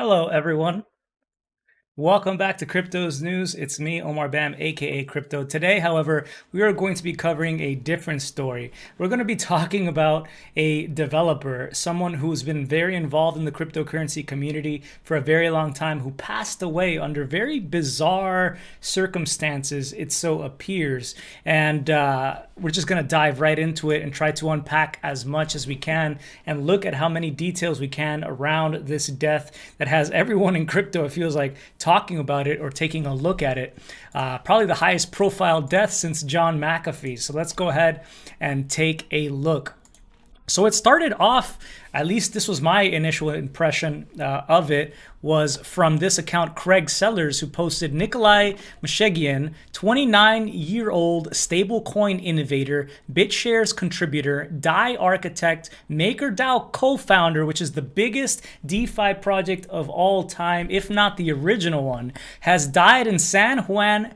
Hello, everyone. Welcome back to Crypto's News. It's me, Omar Bam, aka Crypto. Today, however, we are going to be covering a different story. We're going to be talking about a developer, someone who's been very involved in the cryptocurrency community for a very long time, who passed away under very bizarre circumstances, it so appears. And we're just going to dive right into it and try to unpack as much as we can and look at how many details we can around this death that has everyone in crypto, it feels like, talking about it or taking a look at it. Probably the highest profile death since John McAfee. So let's go ahead and take a look. So it started off, at least this was my initial impression of it, was from this account, Craig Sellers, who posted Nikolai Mushegian, 29-year-old stablecoin innovator, BitShares contributor, DAI architect, MakerDAO co-founder, which is the biggest DeFi project of all time, if not the original one, has died in San Juan,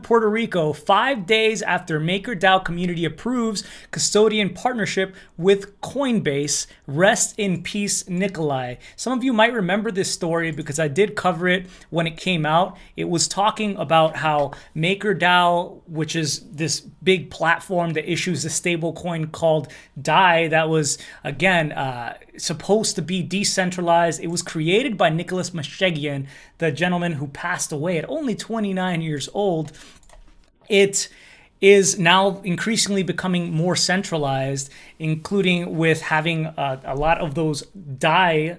Puerto Rico, 5 days after MakerDAO community approves custodian partnership with Coinbase. Rest in peace, Nikolai. Some of you might remember this story because I did cover it when it came out. It was talking about how MakerDAO, which is this big platform that issues a stable coin called DAI that was, again, supposed to be decentralized. It was created by Nikolai Mushegian, the gentleman who passed away at only 29 years old. It is now increasingly becoming more centralized, including with having a lot of those DAI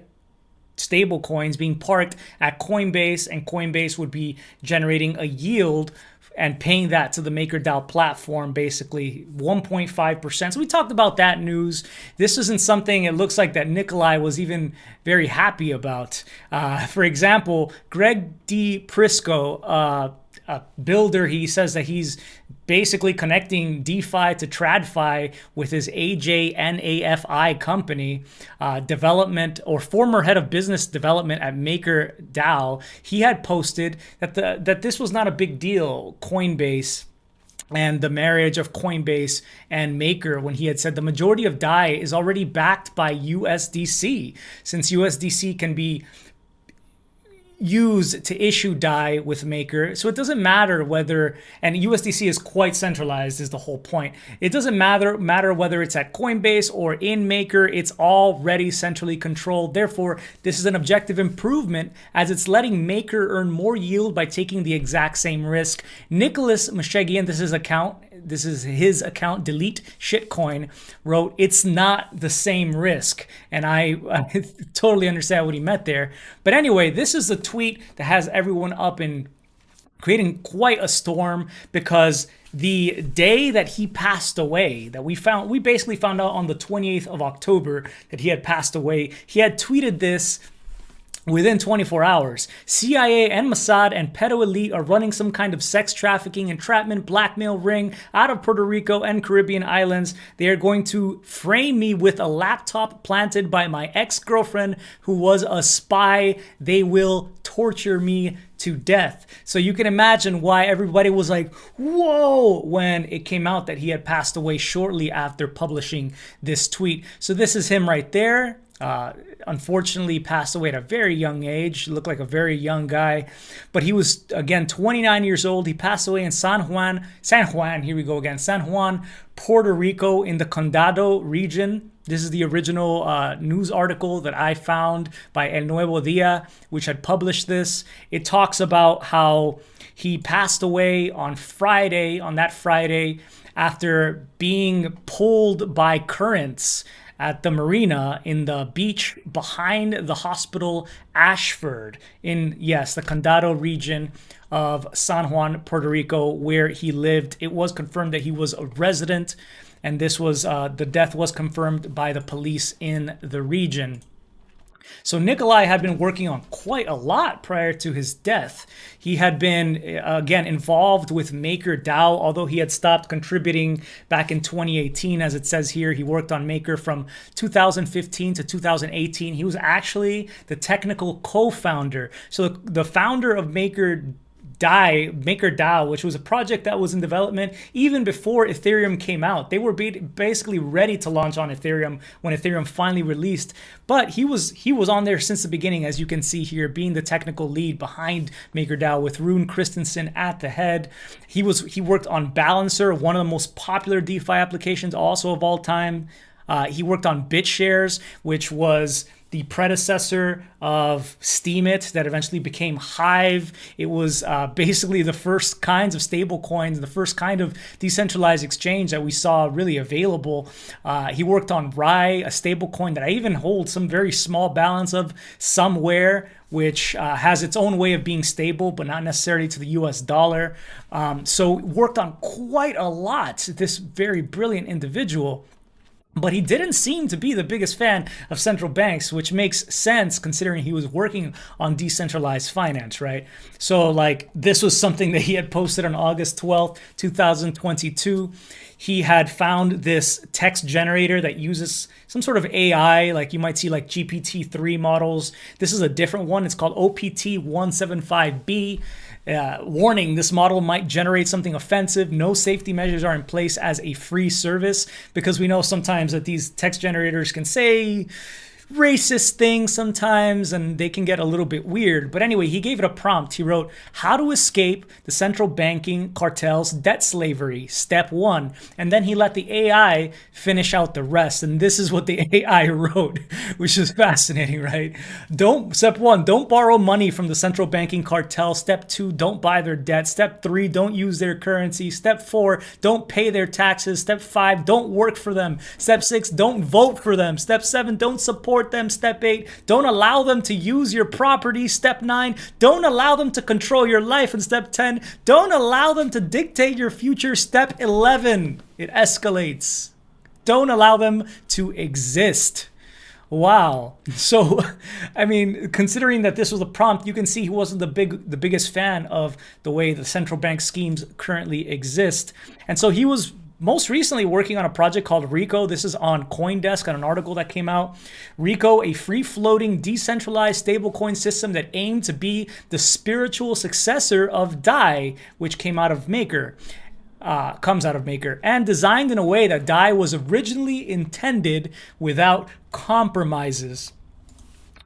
stable coins being parked at Coinbase, and Coinbase would be generating a yield and paying that to the MakerDAO platform, basically 1.5%. So we talked about that news. This isn't something it looks like that Nikolai was even very happy about. For example, Greg D. Prisco, a builder, he says that he's basically connecting DeFi to TradFi with his AJNAFI company, development or former head of business development at MakerDAO. He had posted that this was not a big deal, Coinbase and the marriage of Coinbase and Maker, when he had said the majority of DAI is already backed by USDC, since USDC can be used to issue DAI with Maker. So it doesn't matter whether, and USDC is quite centralized is the whole point. It doesn't matter whether it's at Coinbase or in Maker, it's already centrally controlled. Therefore, this is an objective improvement as it's letting Maker earn more yield by taking the exact same risk. Nicholas Mushegian, this is his account, Delete Shitcoin, wrote, "It's not the same risk." And I totally understand what he meant there. But anyway, this is a tweet that has everyone up and creating quite a storm, because the day that he passed away, that we basically found out on the 28th of October that he had passed away, he had tweeted this within 24 hours. CIA and Mossad and pedo elite are running some kind of sex trafficking, entrapment, blackmail ring out of Puerto Rico and Caribbean islands. They are going to frame me with a laptop planted by my ex-girlfriend who was a spy. They will torture me to death. So you can imagine why everybody was like, whoa, when it came out that he had passed away shortly after publishing this tweet. So this is him right there. Unfortunately passed away at a very young age. Looked like a very young guy, but he was, again, 29 years old. He passed away in San Juan, here we go again, San Juan, Puerto Rico, in the Condado region. This is the original news article that I found by El Nuevo Dia, which had published this. It talks about how he passed away on that Friday, after being pulled by currents at the marina in the beach behind the hospital Ashford in, yes, the Condado region of San Juan, Puerto Rico, where he lived. It was confirmed that he was a resident, and this was the death was confirmed by the police in the region. So Nikolai had been working on quite a lot prior to his death. He had been, again, involved with MakerDAO, although he had stopped contributing back in 2018. As it says here, he worked on Maker from 2015 to 2018. He was actually the technical co-founder. So the founder of MakerDAO MakerDAO, which was a project that was in development even before Ethereum came out. They were basically ready to launch on Ethereum when Ethereum finally released. But he was on there since the beginning, as you can see here, being the technical lead behind MakerDAO with Rune Christensen at the head. He worked on Balancer, one of the most popular DeFi applications also of all time. He worked on BitShares, which was the predecessor of Steemit that eventually became Hive. It was basically the first kinds of stable coins, the first kind of decentralized exchange that we saw really available. He worked on Rye, a stable coin that I even hold some very small balance of somewhere, which has its own way of being stable, but not necessarily to the US dollar. So worked on quite a lot, this very brilliant individual. But he didn't seem to be the biggest fan of central banks, which makes sense considering he was working on decentralized finance, right? So like this was something that he had posted on August 12th, 2022. He had found this text generator that uses some sort of AI, like you might see like GPT-3 models. This is a different one. It's called OPT-175B. Warning, this model might generate something offensive. No safety measures are in place as a free service, because we know sometimes that these text generators can say racist things sometimes and they can get a little bit weird. But anyway, he gave it a prompt. He wrote, "How to escape the central banking cartel's debt slavery, step 1." And then he let the AI finish out the rest. And this is what the AI wrote, which is fascinating, right? Step 1, don't borrow money from the central banking cartel. Step 2, don't buy their debt. Step 3, don't use their currency. Step 4, don't pay their taxes. Step 5, don't work for them. Step 6, don't vote for them. Step 7, don't support them. Step 8, don't allow them to use your property. Step 9, don't allow them to control your life. And step 10, don't allow them to dictate your future. Step 11, it escalates. Don't allow them to exist. Wow. So, I mean, considering that this was a prompt, you can see he wasn't the biggest fan of the way the central bank schemes currently exist. And so he was most recently working on a project called Rico. This is on CoinDesk, on an article that came out. Rico, a free-floating, decentralized stablecoin system that aimed to be the spiritual successor of DAI, which comes out of Maker, and designed in a way that DAI was originally intended without compromises.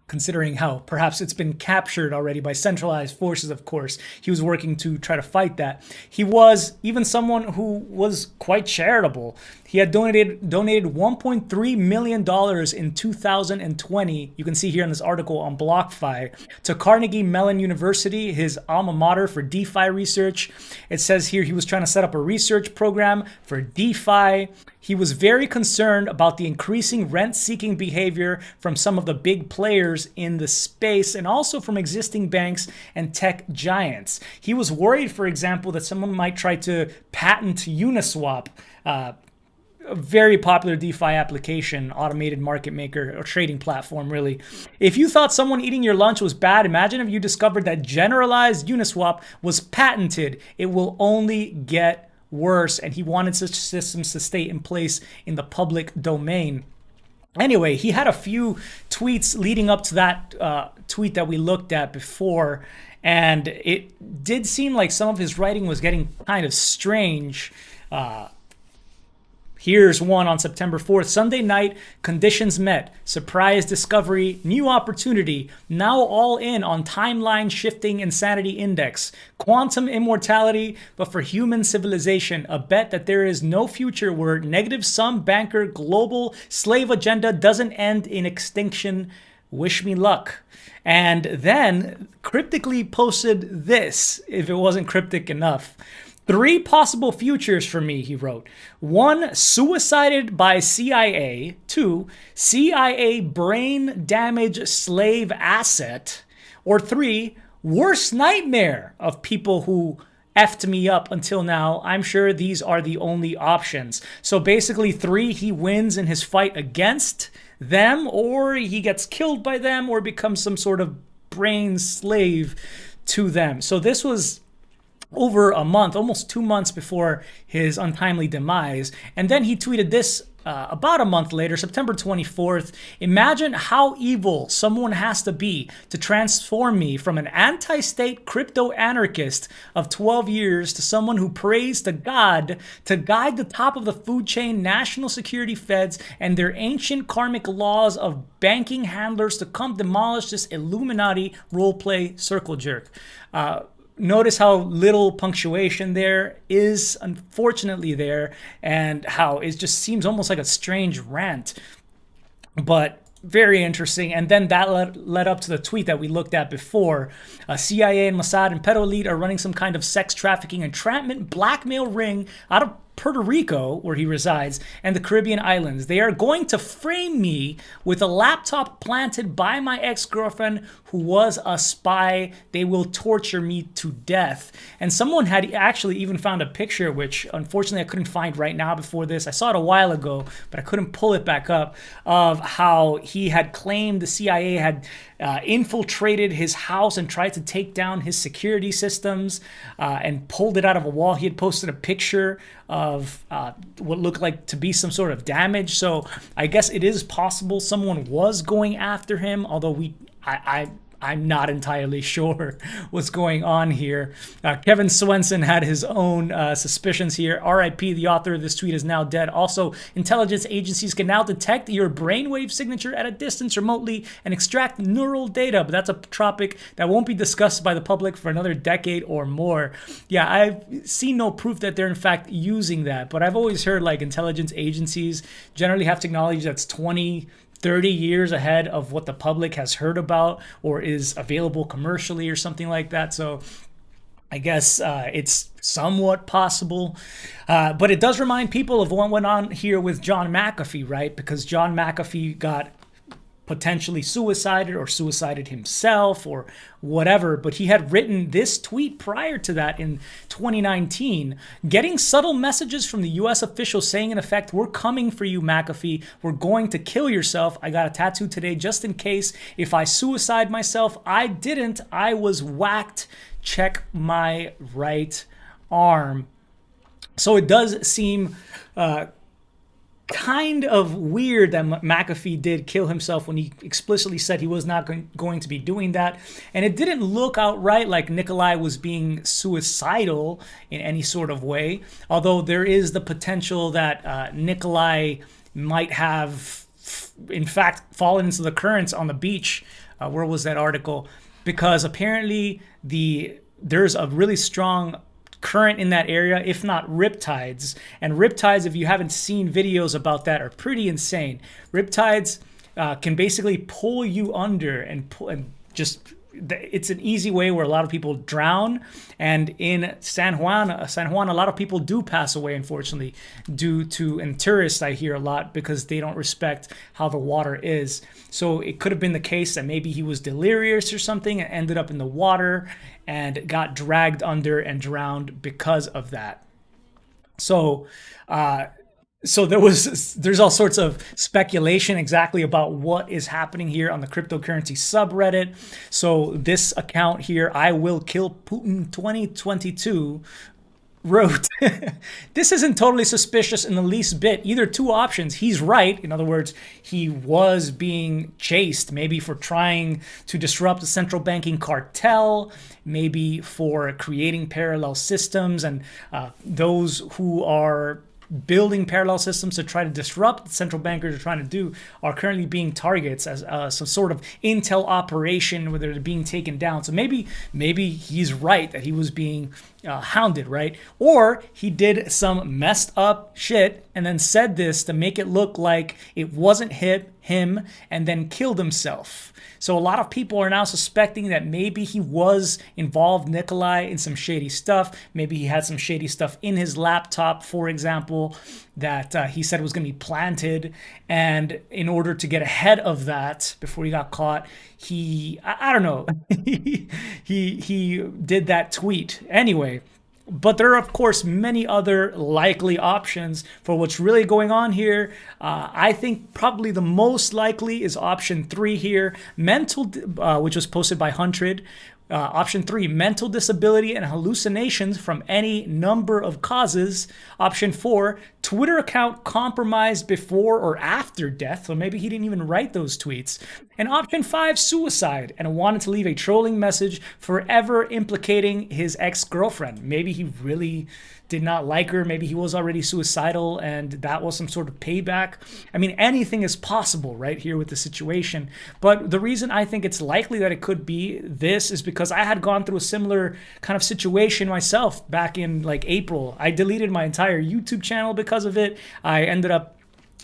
Considering how perhaps it's been captured already by centralized forces, of course. He was working to try to fight that. He was even someone who was quite charitable. He had donated $1.3 million in 2020. You can see here in this article on BlockFi, to Carnegie Mellon University, his alma mater for DeFi research. It says here he was trying to set up a research program for DeFi. He was very concerned about the increasing rent-seeking behavior from some of the big players in the space and also from existing banks and tech giants. He was worried, for example, that someone might try to patent Uniswap, a very popular DeFi application, automated market maker or trading platform, really. If you thought someone eating your lunch was bad, imagine if you discovered that generalized Uniswap was patented. It will only get worse, and he wanted such systems to stay in place in the public domain. Anyway, he had a few tweets leading up to that tweet that we looked at before, and it did seem like some of his writing was getting kind of strange. Here's one on September 4th. Sunday night, conditions met. Surprise discovery, new opportunity. Now all in on timeline shifting insanity index. Quantum immortality, but for human civilization. A bet that there is no future where negative sum banker global slave agenda doesn't end in extinction. Wish me luck. And then cryptically posted this, if it wasn't cryptic enough. 3 possible futures for me, he wrote. 1, suicided by CIA. 2, CIA brain damage slave asset. Or 3, worst nightmare of people who effed me up until now. I'm sure these are the only options. So basically 3, he wins in his fight against them, or he gets killed by them, or becomes some sort of brain slave to them. So this was over a month, almost 2 months before his untimely demise. And then he tweeted this about a month later, September 24th. Imagine how evil someone has to be to transform me from an anti-state crypto anarchist of 12 years to someone who prays to God to guide the top of the food chain, national security feds, and their ancient karmic laws of banking handlers to come demolish this Illuminati roleplay circle jerk. Notice how little punctuation there is, unfortunately, there, and how it just seems almost like a strange rant, but very interesting. And then that led up to the tweet that we looked at before. CIA and Mossad and pedo elite are running some kind of sex trafficking, entrapment, blackmail ring out of Puerto Rico, where he resides, and the Caribbean islands. They are going to frame me with a laptop planted by my ex-girlfriend who was a spy. They will torture me to death. And someone had actually even found a picture, which unfortunately I couldn't find right now before this. I saw it a while ago, but I couldn't pull it back up, of how he had claimed the CIA had infiltrated his house and tried to take down his security systems and pulled it out of a wall. He had posted a picture of what looked like to be some sort of damage. So I guess it is possible someone was going after him, although I'm not entirely sure what's going on here. Kevin Swenson had his own suspicions here. RIP, the author of this tweet is now dead. Also, intelligence agencies can now detect your brainwave signature at a distance remotely and extract neural data, but that's a topic that won't be discussed by the public for another decade or more. Yeah, I've seen no proof that they're in fact using that, but I've always heard like intelligence agencies generally have technology that's 20, 30 years ahead of what the public has heard about or is available commercially or something like that. So I guess it's somewhat possible. But it does remind people of what went on here with John McAfee, right? Because John McAfee got potentially suicided or suicided himself or whatever, but he had written this tweet prior to that in 2019, getting subtle messages from the US officials saying in effect, "We're coming for you, McAfee. We're going to kill yourself. I got a tattoo today just in case. If I suicide myself, I didn't. I was whacked. Check my right arm." So it does seem kind of weird that McAfee did kill himself when he explicitly said he was not going to be doing that. And it didn't look outright like Nikolai was being suicidal in any sort of way, although there is the potential that Nikolai might have, in fact, fallen into the currents on the beach. Where was that article? Because apparently there's a really strong current in that area, if not riptides. And riptides, if you haven't seen videos about that, are pretty insane. Riptides can basically pull you under and just, it's an easy way where a lot of people drown. And in San Juan, a lot of people do pass away, unfortunately, due to, and tourists I hear a lot, because they don't respect how the water is. So it could have been the case that maybe he was delirious or something and ended up in the water and got dragged under and drowned because of that. So there's all sorts of speculation exactly about what is happening here on the cryptocurrency subreddit. So this account here, I Will Kill Putin 2022, wrote, "This isn't totally suspicious in the least bit. Either two options. He's right. In other words, he was being chased, maybe for trying to disrupt the central banking cartel, maybe for creating parallel systems, and those who are building parallel systems to try to disrupt the central bankers are trying to do are currently being targets as some sort of intel operation where they're being taken down. So maybe he's right that he was being hounded, right? Or he did some messed up shit and then said this to make it look like it wasn't him and then killed himself. So a lot of people are now suspecting that maybe he was involved, Nikolai, in some shady stuff. Maybe he had some shady stuff in his laptop, for example, that he said was going to be planted. And in order to get ahead of that, before he got caught, I don't know, he did that tweet. Anyway, but there are, of course, many other likely options for what's really going on here. I think probably the most likely is option 3 here, which was posted by Huntred. Option 3, mental disability and hallucinations from any number of causes. Option 4, Twitter account compromised before or after death, so maybe he didn't even write those tweets. And option 5, suicide, and wanted to leave a trolling message forever implicating his ex-girlfriend. Maybe he really did not like her. Maybe he was already suicidal and that was some sort of payback. I mean, anything is possible right here with the situation. But the reason I think it's likely that it could be this is because I had gone through a similar kind of situation myself back in like April. I deleted my entire YouTube channel because of it. I ended up,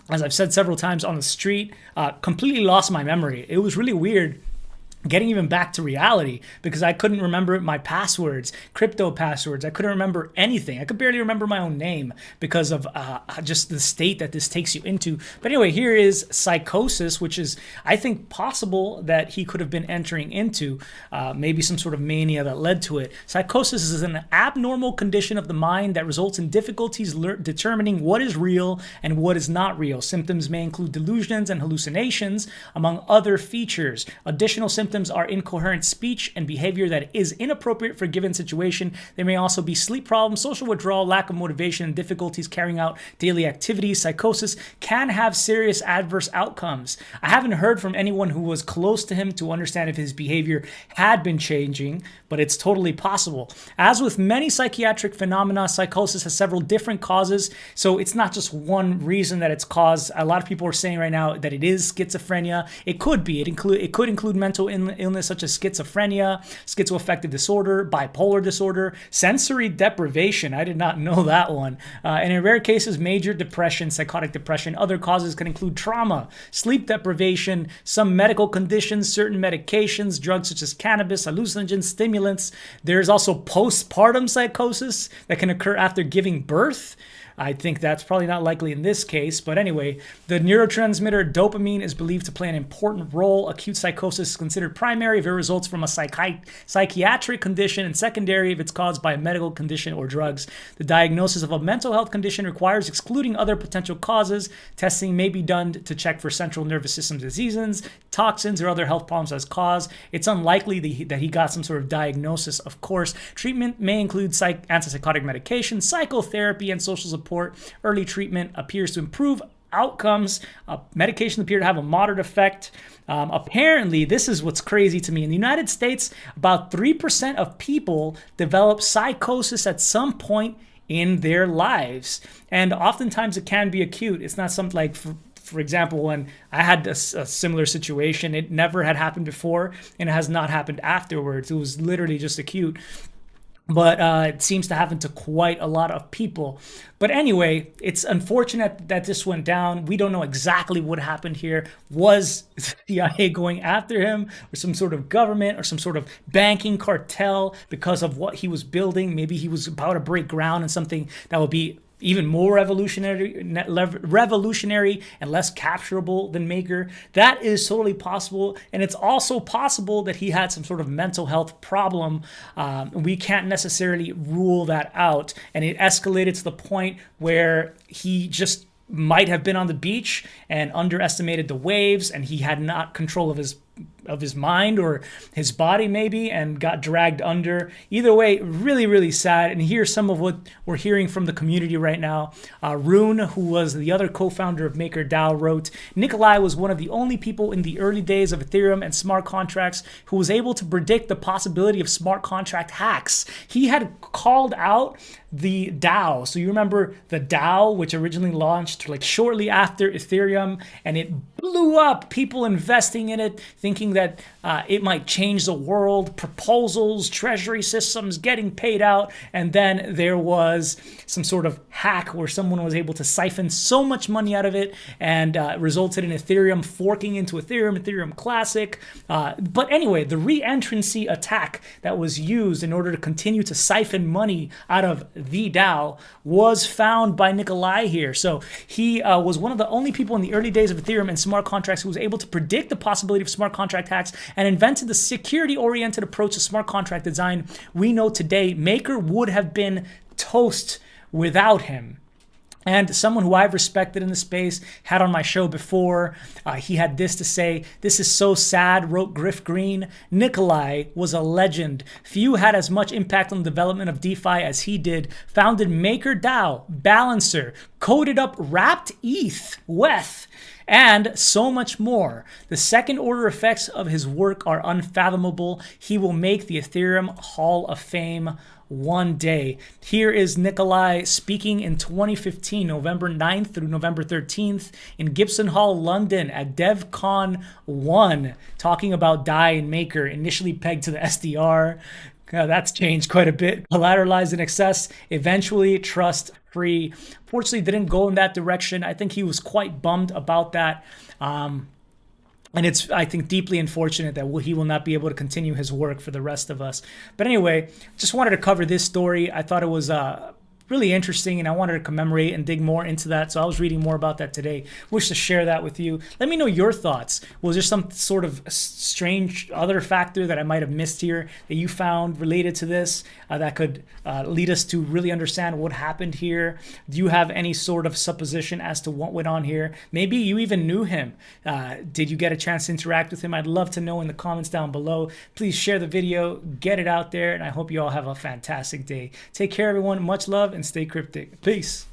as I've said several times, on the street, completely lost my memory. It was really weird getting even back to reality because I couldn't remember my passwords, crypto passwords. I couldn't remember anything. I could barely remember my own name because of just the state that this takes you into. But anyway, here is psychosis, which is, I think, possible that he could have been entering into, maybe some sort of mania that led to it. Psychosis is an abnormal condition of the mind that results in difficulties determining what is real and what is not real. Symptoms may include delusions and hallucinations, among other features. Additional symptoms are incoherent speech and behavior that is inappropriate for a given situation. There may also be sleep problems, social withdrawal, lack of motivation, and difficulties carrying out daily activities. Psychosis can have serious adverse outcomes. I haven't heard from anyone who was close to him to understand if his behavior had been changing, but it's totally possible. As with many psychiatric phenomena, psychosis has several different causes, so it's not just one reason that it's caused. A lot of people are saying right now that it is schizophrenia. It could be. It could include mental illness such as schizophrenia, schizoaffective disorder, bipolar disorder, sensory deprivation. I did not know that one. And in rare cases, major depression, psychotic depression. Other causes can include trauma, sleep deprivation, some medical conditions, certain medications, drugs such as cannabis, hallucinogens, stimulants. There's also postpartum psychosis that can occur after giving birth. I think that's probably not likely in this case. But anyway, the neurotransmitter dopamine is believed to play an important role. Acute psychosis is considered primary if it results from a psychiatric condition and secondary if it's caused by a medical condition or drugs. The diagnosis of a mental health condition requires excluding other potential causes. Testing may be done to check for central nervous system diseases, toxins, or other health problems as cause. It's unlikely that he got some sort of diagnosis, of course. Treatment may include antipsychotic medication, psychotherapy, and social support. Early treatment appears to improve outcomes. Medication appear to have a moderate effect. Apparently, this is what's crazy to me. In the United States, about 3% of people develop psychosis at some point in their lives. And oftentimes it can be acute. It's not something like, for example, when I had a similar situation, it never had happened before and it has not happened afterwards. It was literally just acute. But it seems to happen to quite a lot of people. But anyway, it's unfortunate that this went down. We don't know exactly what happened here. Was the CIA going after him, or some sort of government, or some sort of banking cartel because of what he was building? Maybe he was about to break ground in something that would be even more revolutionary and less capturable than Maker. That is totally possible. And it's also possible that he had some sort of mental health problem. We can't necessarily rule that out. And it escalated to the point where he just might have been on the beach and underestimated the waves, and he had not control of his mind or his body maybe, and got dragged under. Either way, really, really sad. And here's some of what we're hearing from the community right now. Rune, who was the other co-founder of MakerDAO, wrote, Nikolai was one of the only people in the early days of Ethereum and smart contracts who was able to predict the possibility of smart contract hacks. He had called out the DAO. So you remember the DAO, which originally launched like shortly after Ethereum, and it blew up. People investing in it, thinking that it might change the world, proposals, treasury systems getting paid out. And then there was some sort of hack where someone was able to siphon so much money out of it, and resulted in Ethereum forking into Ethereum Classic. But anyway, the re-entrancy attack that was used in order to continue to siphon money out of the DAO was found by Nikolai here. So he was one of the only people in the early days of Ethereum and smart contracts who was able to predict the possibility of smart contract hacks and invented the security-oriented approach to smart contract design we know today. Maker would have been toast without him. And someone who I've respected in the space, had on my show before, he had this to say: "This is so sad," wrote Griff Green. "Nikolai was a legend. Few had as much impact on the development of DeFi as he did. Founded MakerDAO, Balancer, coded up Wrapped ETH, WETH, and so much more. The second order effects of his work are unfathomable. He will make the Ethereum Hall of Fame one day." Here is Nikolai speaking in 2015, November 9th through November 13th in Gibson Hall, London at DevCon 1, talking about DAI and Maker, initially pegged to the SDR. That's changed quite a bit. Collateralized in excess, eventually trust free. Fortunately, didn't go in that direction. I think he was quite bummed about that. And it's, I think, deeply unfortunate that he will not be able to continue his work for the rest of us. But anyway, just wanted to cover this story. I thought it was really interesting, and I wanted to commemorate and dig more into that. So I was reading more about that today. Wish to share that with you. Let me know your thoughts. Was there some sort of strange other factor that I might have missed here that you found related to this that could lead us to really understand what happened here? Do you have any sort of supposition as to what went on here? Maybe you even knew him. Did you get a chance to interact with him? I'd love to know in the comments down below. Please share the video, get it out there, and I hope you all have a fantastic day. Take care, everyone. Much love and stay cryptic. Peace.